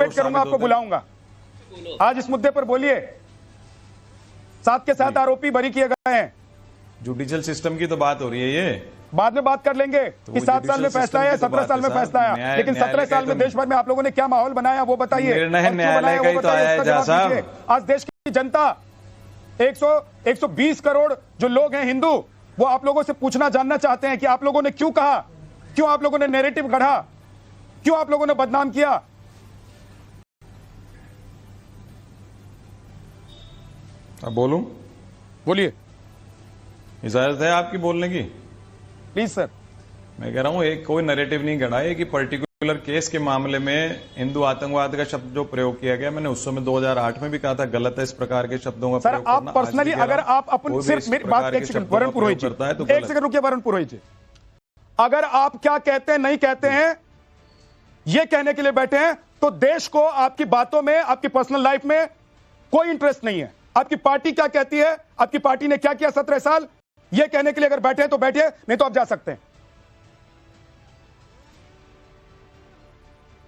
Invite करूंगा, आपको बुलाऊंगा। आज इस मुद्दे पर बोलिए। 7 के 7 आरोपी बरी किए गए हैं। जुडिशियल सिस्टम की तो बात हो रही है, ये बाद में बात कर लेंगे कि 7 साल में फैसला आया, 17 साल में फैसला आया, लेकिन 17 साल में देश भर में आप लोगों ने क्या माहौल बनाया वो बताइए। निर्णय न्यायालय का ही तो आया है जज साहब। आज देश की जनता 120 करोड़ जो लोग हैं हिंदू, वो आप लोगों से पूछना जानना चाहते हैं कि आप लोगों ने क्यों कहा, क्यों आप लोगों ने नैरेटिव गढ़ा, क्यों आप लोगों ने बदनाम किया। अब बोलूं? बोलिए। इजाजत है आपकी बोलने की? Please sir. मैं कह रहा हूं एक कोई नैरेटिव नहीं गढ़ा है कि पर्टिकुलर केस के मामले में हिंदू आतंकवाद का शब्द जो प्रयोग किया गया, मैंने उस समय 2008 में भी कहा था गलत है इस प्रकार के शब्दों का सर। आप पर्सनली अगर आप अपन सिर्फ मेरी बात, एक सेकंड वरुण पुरोहित जी, एक सेकंड रुकिए वरुण पुरोहित जी। अगर आप क्या कहते हैं नहीं कहते हैं ये कहने के लिए बैठे हैं, तो देश को आपकी बातों में, आपकी पर्सनल लाइफ में कोई इंटरेस्ट नहीं है। आपकी पार्टी क्या कहती है, आपकी पार्टी ने क्या किया 17 साल, ये कहने के लिए अगर बैठे हैं तो बैठिए, नहीं तो आप जा सकते हैं।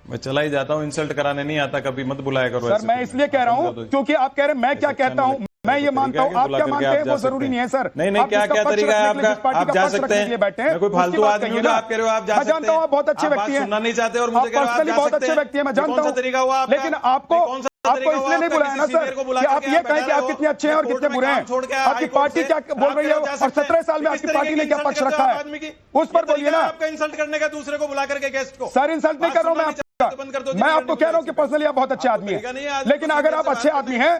मैं चला ही जाता हूं, इंसल्ट कराने नहीं आता, कभी मत बुलाया करो। सर मैं इसलिए कह रहा हूं क्योंकि आप कह रहे हैं मैं क्या कहता हूं, मैं ये मानता हूं, आप क्या मानते हैं वो जरूरी नहीं है सर। नहीं क्या क्या तरीका है आपका, आप जा सकते हैं। मैं कोई फालतू आदमी हूं, आप कह रहे हो आप जा सकते हैं। मैं जानता हूं आप बहुत अच्छे व्यक्ति हैं, सुनना नहीं चाहते और मुझे कह रहे हो आप जा सकते हैं। बहुत अच्छे व्यक्ति हैं, मैं जानता हूं, तरीका हुआ आपका, लेकिन आपको इसलिए नहीं बुलाया ना सर कि आप ये कहें कि आप कितने अच्छे हैं और कितने बुरे हैं। आपकी पार्टी क्या बोल रही है और 17 साल में आपकी पार्टी ने क्या पक्ष रखा है, उस पर बोलिए ना। आपका इंसल्ट करने का दूसरे को बुला करके गेस्ट को। सर इंसल्ट नहीं कर रहा हूं मैं आपको कह रहा हूं कि पर्सनली आप बहुत अच्छे आदमी हैं, लेकिन अगर आप अच्छे आदमी हैं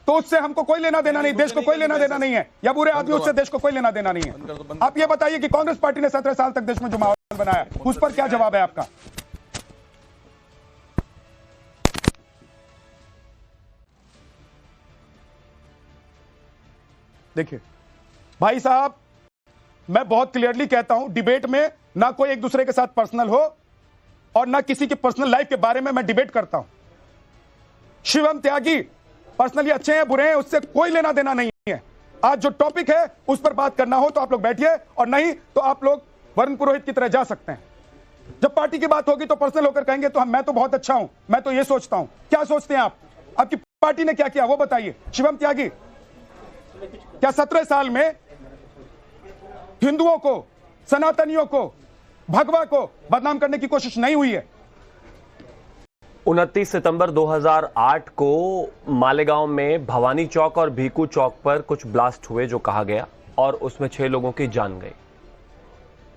तो उससे हमको कोई लेना देना नहीं, देश को कोई लेना देना नहीं है, या बुरे आदमी उससे देश को कोई लेना देना नहीं है। आप ये बताइए कि कांग्रेस पार्टी ने 17 साल तक देश में जो माहौल बनाया, उस पर क्या जवाब है आपका? देखिए भाई साहब, मैं बहुत क्लियरली कहता हूं, डिबेट में ना कोई एक दूसरे के साथ पर्सनल हो और ना किसी की पर्सनल लाइफ के बारे में मैं डिबेट करता हूं। शिवम त्यागी पर्सनली अच्छे हैं बुरे हैं उससे कोई लेना देना नहीं है। आज जो टॉपिक है उस पर बात करना हो तो आप लोग बैठिए, और नहीं तो आप लोग वरुण पुरोहित की तरह जा सकते हैं। जब पार्टी की बात होगी तो पर्सनल होकर कहेंगे तो मैं तो बहुत अच्छा हूं, मैं तो ये सोचता हूं। क्या सोचते हैं आप? आपकी पार्टी ने क्या किया वो बताइए। शिवम त्यागी, क्या 17 साल में हिंदुओं को, सनातनियों को, भगवा को बदनाम करने की कोशिश नहीं हुई है? 29 सितंबर 2008 को मालेगांव में भवानी चौक और भीकू चौक पर कुछ ब्लास्ट हुए जो कहा गया, और उसमें 6 लोगों की जान गई।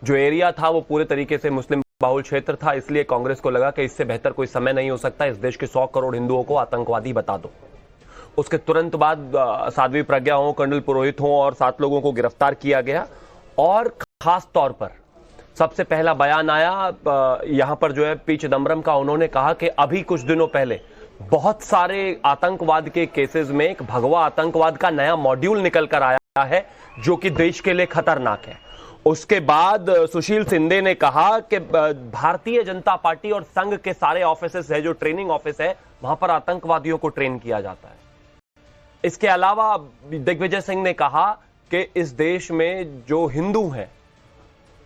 जो एरिया था वो पूरे तरीके से मुस्लिम बाहुल क्षेत्र था, इसलिए कांग्रेस को लगा कि इससे बेहतर कोई समय नहीं हो सकता, इस देश के 100 करोड़ हिंदुओं को आतंकवादी बता दो। उसके तुरंत बाद साध्वी प्रज्ञा हो, कर्नल पुरोहित हो और 7 लोगों को गिरफ्तार किया गया। और खास तौर पर सबसे पहला बयान आया यहां पर जो है पी चिदम्बरम का। उन्होंने कहा कि अभी कुछ दिनों पहले बहुत सारे आतंकवाद के केसेस में एक भगवा आतंकवाद का नया मॉड्यूल निकल कर आया है जो कि देश के लिए खतरनाक है। उसके बाद सुशील शिंदे ने कहा कि भारतीय जनता पार्टी और संघ के सारे ऑफिसेस है, जो ट्रेनिंग ऑफिस है, वहां पर आतंकवादियों को ट्रेन किया जाता है। इसके अलावा दिग्विजय सिंह ने कहा कि इस देश में जो हिंदू हैं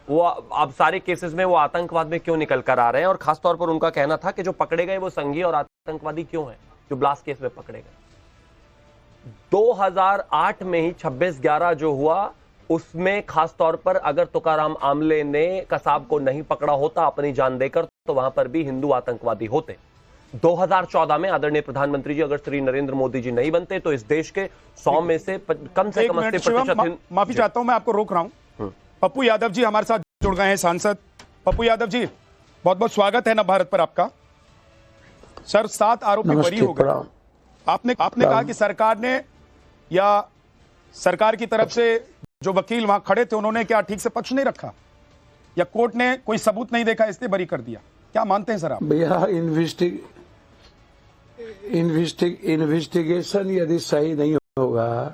वो अब सारे केसेस में वो आतंकवाद में क्यों निकल कर आ रहे हैं, और खासतौर पर उनका कहना था कि जो पकड़े गए वो संघी और आतंकवादी क्यों हैं जो ब्लास्ट केस में पकड़े गए। 2008 में ही 26/11 जो हुआ उसमें खासतौर पर अगर तुकाराम आमले ने कसाब को नहीं पकड़ा होता अपनी जान देकर, तो वहां पर भी हिंदू आतंकवादी होते। 2014 में आदरणीय प्रधानमंत्री जी अगर श्री नरेंद्र मोदी जी नहीं बनते तो इस देश के 100 में से कम 80%। माफी चाहता हूं, मैं आपको रोक रहा हूं। पप्पू यादव जी हमारे साथ जुड़ गए हैं, सांसद पप्पू यादव जी, बहुत बहुत स्वागत है नवभारत पर आपका। सर 7 आरोपी बरी हो गए। आपने कहा कि सरकार ने या सरकार की तरफ से जो वकील वहां खड़े थे उन्होंने क्या ठीक से पक्ष नहीं रखा, या कोर्ट ने कोई सबूत नहीं देखा इसलिए बरी कर दिया? क्या मानते हैं सर आप? भैया इन्वेस्टिगेशन यदि सही नहीं होगा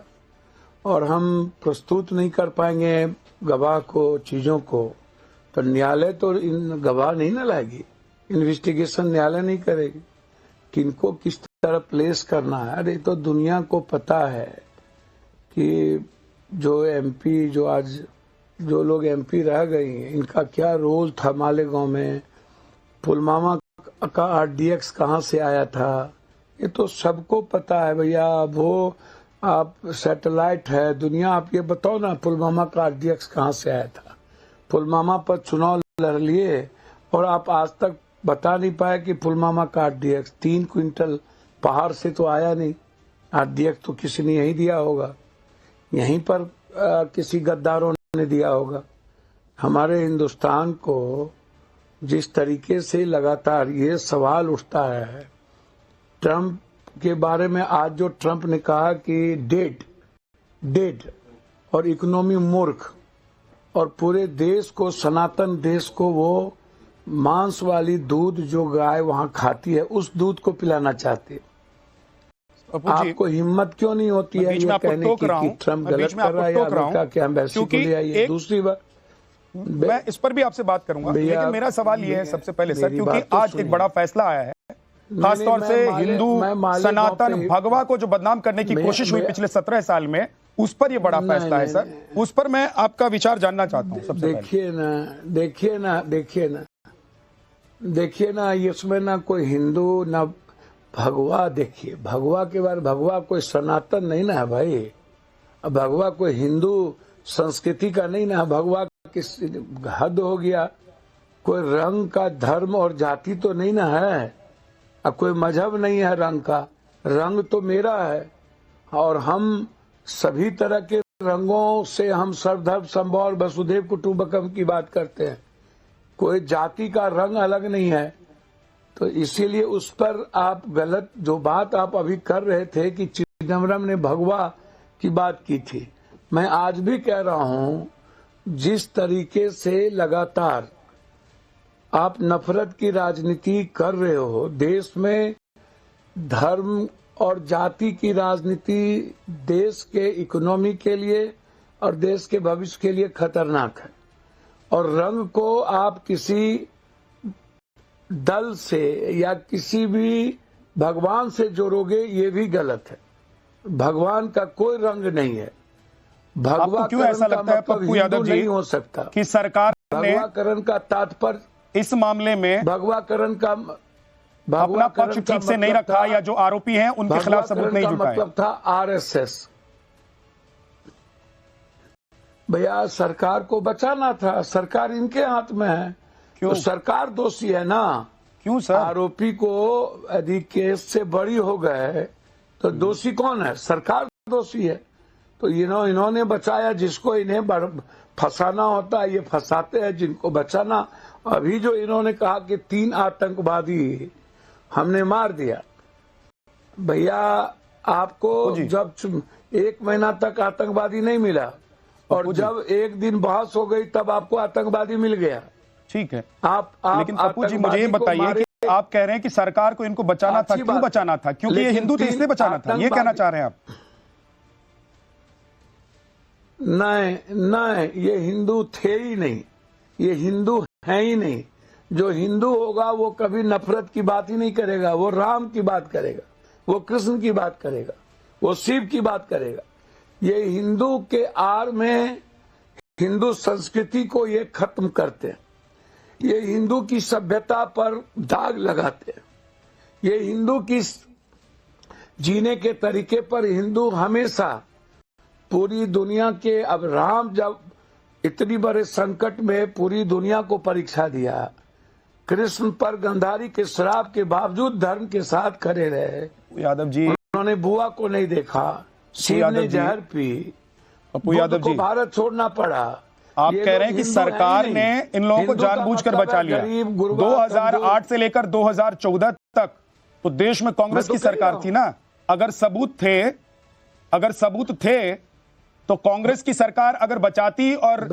और हम प्रस्तुत नहीं कर पाएंगे गवाह को, चीजों को, तो न्यायालय तो इन गवाह नहीं न लाएगी। इन्वेस्टिगेशन न्यायालय नहीं करेगी, किनको किस तरह प्लेस करना है। अरे तो दुनिया को पता है कि जो एमपी, जो आज जो लोग एमपी रह गई हैं, इनका क्या रोल था मालेगांव में, पुलवामा का आरडीएक्स कहाँ से आया था, ये तो सबको पता है भैया। वो आप सैटेलाइट है दुनिया, आप ये बताओ ना पुलवामा का आरडीएक्स कहाँ से आया था। पुलवामा पर चुनाव लड़ लिए और आप आज तक बता नहीं पाए कि पुलवामा का आरडीएक्स 3 क्विंटल पहाड़ से तो आया नहीं। आरडीएक्स तो किसी ने यहीं दिया होगा, यहीं पर किसी गद्दारों ने दिया होगा। हमारे हिंदुस्तान को जिस तरीके से लगातार ये सवाल उठता है ट्रंप के बारे में, आज जो ट्रंप ने कहा कि डेड और इकोनॉमी मूर्ख, और पूरे देश को, सनातन देश को वो मांस वाली दूध जो गाय वहां खाती है उस दूध को पिलाना चाहते हैं। आपको हिम्मत क्यों नहीं होती है ये कहने की कि ट्रंप गलत कर रहा है या अमेरिका के एम्बेसी को ले आइए। दूसरी बात, मैं इस पर भी आपसे बात करूंगा, लेकिन मेरा सवाल ये है सबसे पहले सर, क्योंकि आज एक बड़ा फैसला आया है, खासतौर से हिंदू सनातन भगवा को जो बदनाम करने की कोशिश हुई पिछले 17 साल में, उस पर ये बड़ा फैसला है सर। उस पर मैं आपका विचार जानना चाहता हूँ। सबसे देखिए ना, इसमें ना कोई हिंदू ना भगवा। देखिए भगवा के बारे, भगवा कोई सनातन नहीं ना है भाई, भगवा कोई हिंदू संस्कृति का नहीं ना, भगवा किस हद हो गया। कोई रंग का धर्म और जाति तो नहीं ना है, अब कोई मजहब नहीं है रंग का। रंग तो मेरा है और हम सभी तरह के रंगों से हम सर्वधर्म समभाव वसुधैव कुटुंबकम की बात करते हैं। कोई जाति का रंग अलग नहीं है। तो इसीलिए उस पर आप गलत जो बात आप अभी कर रहे थे कि चिदम्बरम ने भगवा की बात की थी, मैं आज भी कह रहा हूं, जिस तरीके से लगातार आप नफरत की राजनीति कर रहे हो, देश में धर्म और जाति की राजनीति देश के इकोनॉमी के लिए और देश के भविष्य के लिए खतरनाक है। और रंग को आप किसी दल से या किसी भी भगवान से जोड़ोगे, ये भी गलत है। भगवान का कोई रंग नहीं है। भगवा क्यों ऐसा लगता है पप्पू यादव जी नहीं हो सकता कि सरकार ने भगवाकरण का तात्पर्य इस मामले में भगवाकरण का अपना पक्ष ठीक से नहीं रखा, या जो आरोपी हैं उनके खिलाफ सबूत नहीं जुटाए? मतलब था आरएसएस। भैया सरकार को बचाना था, सरकार इनके हाथ में है। क्यों? तो सरकार दोषी है ना। क्यों सर? आरोपी को यदि केस से बरी हो गए तो दोषी कौन है? सरकार दोषी है। तो इन्होंने बचाया, जिसको इन्हें फंसाना होता है ये फंसाते हैं, जिनको बचाना। अभी जो इन्होंने कहा कि 3 आतंकवादी हमने मार दिया, भैया आपको जब 1 महीना तक आतंकवादी नहीं मिला और जब एक दिन बहस हो गई तब आपको आतंकवादी मिल गया। ठीक है, आप लेकिन पप्पू जी मुझे ये बताइए कि आप कह रहे हैं कि सरकार को इनको बचाना था, क्यों बचाना था? क्योंकि ये हिंदू थे इसलिए बचाना था, ये कहना चाह रहे हैं आप? नहीं, ये हिंदू थे ही नहीं, ये हिंदू है ही नहीं। जो हिंदू होगा वो कभी नफरत की बात ही नहीं करेगा, वो राम की बात करेगा, वो कृष्ण की बात करेगा, वो शिव की बात करेगा। ये हिंदू के आड़ में हिंदू संस्कृति को ये खत्म करते हैं, ये हिंदू की सभ्यता पर दाग लगाते हैं, ये हिंदू की जीने के तरीके पर हिंदू हमेशा पूरी दुनिया के, अब राम जब इतनी बड़े संकट में पूरी दुनिया को परीक्षा दिया, कृष्ण पर गंधारी के श्राप के बावजूद धर्म के साथ खड़े रहे। यादव जी, उन्होंने बुआ को नहीं देखा, शिव ने जहर पी, पप्पू यादव जी भारत छोड़ना पड़ा। आप कह रहे हैं कि सरकार ने इन लोगों को जानबूझकर बचा लिया। 2008 से लेकर 2014 तक तो देश में कांग्रेस की सरकार थी ना। अगर सबूत थे तो कांग्रेस की सरकार अगर बचाती और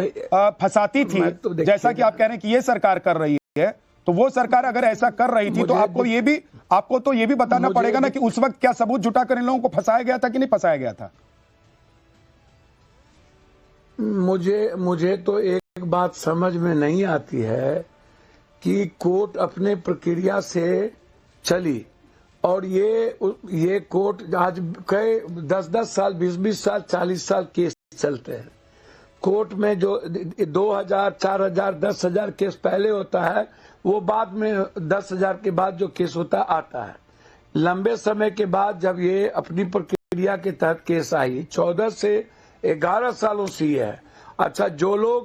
फंसाती थी, जैसा कि आप कह रहे हैं कि ये सरकार कर रही है, तो वो सरकार अगर ऐसा कर रही थी तो आपको तो ये भी बताना पड़ेगा ना कि उस वक्त क्या सबूत जुटाकर इन लोगों को फंसाया गया था कि नहीं फंसाया गया था? मुझे तो एक बात समझ में नहीं आती है कि कोर्ट अपने प्रक्रिया से चली और ये कोर्ट आज कई 10-10 साल, 20-20 साल, 40 साल केस चलते हैं कोर्ट में। जो 2000, 4000, 10,000 केस पहले होता है, वो बाद में 10,000 के बाद जो केस होता आता है। लंबे समय के बाद जब ये अपनी प्रक्रिया के तहत केस आई, 14 से 11 सालों से है। अच्छा, जो लोग